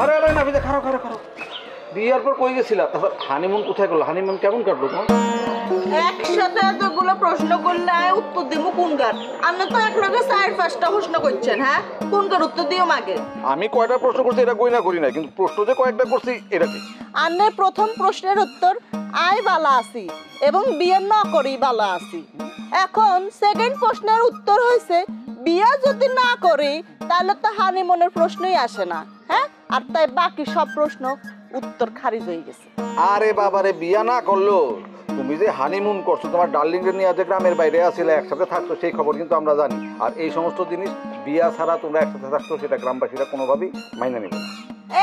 আরে আরে না খারাপ খারাপ খারাপ বিয়ার পর কই গেছিলা? তারপর হানিমুন কোথায় গেল? হানিমুন কেমন কাটলো তোমার? একসাথে এতগুলো প্রশ্ন করলে উত্তর দিব কোন গার? আপনি তো এক লগে 4-5টা প্রশ্ন করছেন। হ্যাঁ, কোন গার উত্তর দিও মাগে? আমি কয়টা প্রশ্ন করছি এটা কই না করি না, কিন্তু প্রশ্ন যে কয়েকটা করছি এটা ঠিক। আন্নে প্রথম প্রশ্নের উত্তর আই বালা আছি এবং বিয়ে না করি বালা আছি। এখন সেকেন্ড প্রশ্নের উত্তর হইছে বিয়ে যদি না করি তাহলে তো হানিমুনের প্রশ্নই আসে না। হ্যাঁ, আর তাই বাকি সব প্রশ্ন উত্তর খারিজ হয়ে গেছে। আরে বাবারে, বিয়া না করলো, তুমি যে হানিমুন করছো তোমার ডার্লিং এর নিয়ে যে গ্রামের বাইরে আসলে একসাথে থাকতো সেই খবর কিন্তু আমরা জানি। আর এই সমস্ত জিনিস বিয়া ছাড়া তোমরা একসাথে থাকতো সেটা গ্রামবাসীরা কোনোভাবেই মাইনে নেবে না।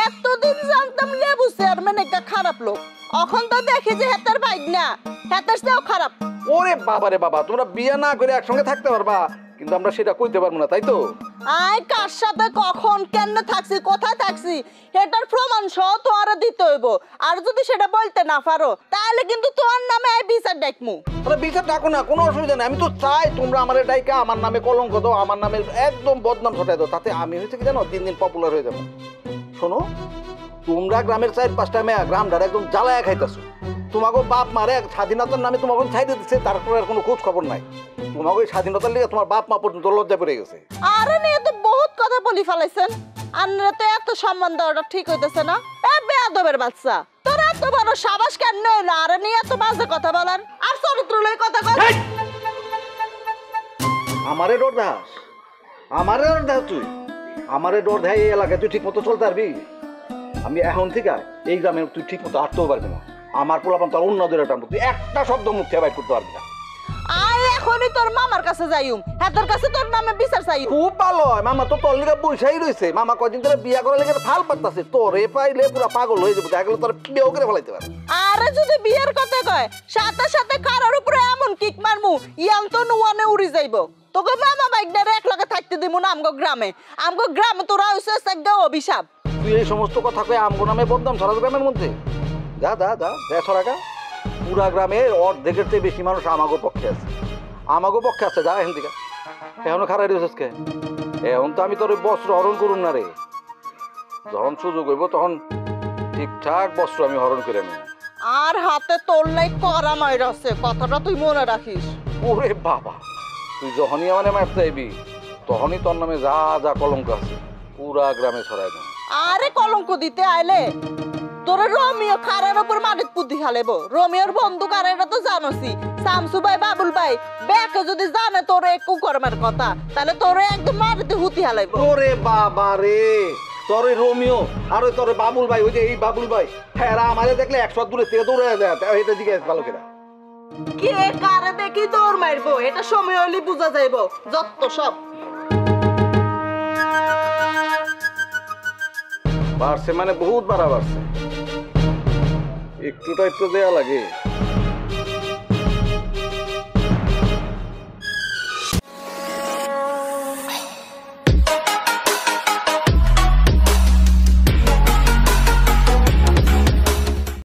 এতদিন জানতাম লেবু চেয়ারম্যান একটা খারাপ লোক, এখন তো দেখি যে হেতার বাইক না, হেতার চেয়েও খারাপ। ওরে বাবারে বাবা, তোমরা বিয়া না করে একসঙ্গে থাকতে পারবা, কিন্তু আমরা সেটা কইতে পারবো না, তাই তো? আয় কার সাথে কখন কেন থাকছি কোথায় থাকছি এটার প্রমাণ সহ তোরা দিতে হইব। আর যদি সেটা বলতে না পারো তাহলে কিন্তু তোমার নামে আই বিচার ডাকমু। আরে বিচার ডাকো না, কোনো অসুবিধা নেই। আমি তো চাই তোমরা আমার ডাইকা আমার নামে কলঙ্ক দাও, আমার নামে একদম বদনাম ছটাই দাও, তাতে আমি হয়েছে কি জানো, দিন দিন পপুলার হয়ে যাবো। শোনো, তোমরা গ্রামের 4-5টা মেয়া গ্রামটার একদম জ্বালায় খাইতেছো। তোমাকে বাপ মারে স্বাধীনতার নামে তোমাকে ছাইতে দিচ্ছে, তারপরে আর কোনো খোঁজ খবর নাই। তোমাকে স্বাধীনতার লিগে তোমার বাপ মা পর্যন্ত লজ্জা পড়ে গেছে। আরে নিয়ে তো বহুত কথা বলি ফেলাইছেন, আন্নারা তো এত সম্মান দেওয়াটা ঠিক হইতেছে না। এ বেয়াদবের বাচ্চা, তোর এত বড় সাবাস কেন হইলো আরে নিয়ে এত বাজে কথা বলার? আর চরিত্র লই কথা কর। আমারে ডর দাস, আমারে ডর দাস তুই? আমারে ডর দেয় এই এলাকায় তুই ঠিক মতো চলতে পারবি? আমি এখন থেকে এই গ্রামে তুই ঠিক মতো আসতেও পারবি না। আমার পোলাপান তোর অন্যদের টানবো, তুই একটা শব্দ মুখ থেকে বাইর করতে পারবি না। আয় এখনই তোর মামার কাছে যাইউম, হেতার কাছে তোর নামে বিচার চাইউ। খুব ভালো হয়, মামা তো তোর লিগে বৈশাই রয়েছে। মামা কয়দিন ধরে বিয়া করার লেগে ফাল পাতাছে, তোরে পাইলে পুরো পাগল হয়ে যাবে, দেখলে তোর বিয়েও করে ফেলাইতে পারে। আরে যদি বিয়ের কথা কয় সাথে সাথে কারোর উপরে এমন কিক মারমু ইয়ান তো নুয়ানে উড়ি যাইব। তোকে মামা বাইকটারে এক লগে থাকতে দিমু না আমগো গ্রামে। আমগো গ্রামে তোরা হইছে একটা অভিশাপ। তুই এই সমস্ত কথা কয়ে আমগো নামে বদনাম ছড়াস গ্রামের মধ্যে? যা যা যা যা ছড়াকা। পুরা গ্রামে অর্ধেকের চেয়ে বেশি মানুষ আমাগো পক্ষে আছে, আমাগো পক্ষে আছে। যা এখন থেকে, এখনো খারাই রয়েছিস কে? এখন তো আমি তোর বস্ত্র হরণ করুন না রে। যখন সুযোগ হইব তখন ঠিকঠাক বস্ত্র আমি হরণ করে নেব। আর হাতে তোর লাই করা মাইর আছে, কথাটা তুই মনে রাখিস। ওরে বাবা, তুই যখনই আমার মারতে আইবি তখনই তোর নামে যা যা কলঙ্ক আছে পুরা গ্রামে ছড়াই দেব। আরে কলঙ্ক দিতে আইলে তোর রোমিও খারের উপর মাটির পুঁতি খালেব। রোমিওর বন্ধু কারে এটা তো জানোসি। শামসু ভাই বাবুল ভাই ব্যাকে যদি জানে তোর একটু কর্মের কথা তাহলে তোরে একদম মাটিতে হুতি হালাইব। ওরে বাবা রে, তোরে রোমিও আর ওই তোরে বাবুল ভাই, ওই যে এই বাবুল ভাই, হ্যাঁ আমারে দেখলে 100 দূরে থেকে দৌড়ে যায়। এটা দিকে ভালো করে কে কারে দেখি দৌড় মারবো এটা সময় হলে বোঝা যাইব। যত সব বাড়ছে, মানে বহুত বাড়া বাড়ছে। একটুটা একটু দেয়া লাগে।